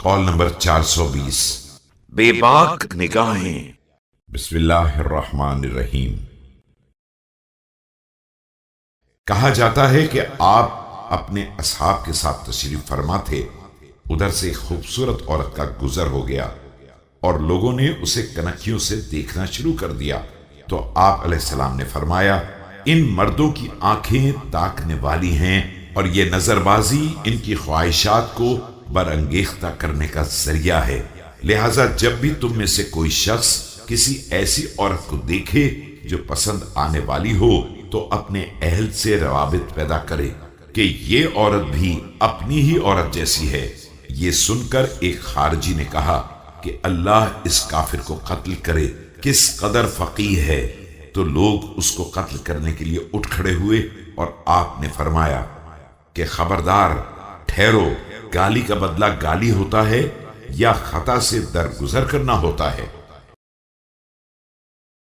Call number 420۔ بے باک نگاہیں۔ بسم اللہ الرحمن الرحیم۔ کہا جاتا ہے کہ آپ اپنے اصحاب کے ساتھ تشریف فرما تھے، ادھر سے ایک خوبصورت عورت کا گزر ہو گیا اور لوگوں نے اسے کنکھیوں سے دیکھنا شروع کر دیا، تو آپ علیہ السلام نے فرمایا ان مردوں کی آنکھیں تاکنے والی ہیں اور یہ نظر بازی ان کی خواہشات کو برانگیختہ کرنے کا ذریعہ ہے، لہذا جب بھی تم میں سے کوئی شخص کسی ایسی عورت کو دیکھے جو پسند آنے والی ہو تو اپنے اہل سے روابط پیدا کرے کہ یہ عورت بھی اپنی ہی عورت جیسی ہے۔ یہ سن کر ایک خارجی نے کہا کہ اللہ اس کافر کو قتل کرے، کس قدر فقیہ ہے، تو لوگ اس کو قتل کرنے کے لیے اٹھ کھڑے ہوئے اور آپ نے فرمایا کہ خبردار، ٹھہرو، گالی کا بدلہ گالی ہوتا ہے یا خطا سے درگزر کرنا ہوتا ہے؟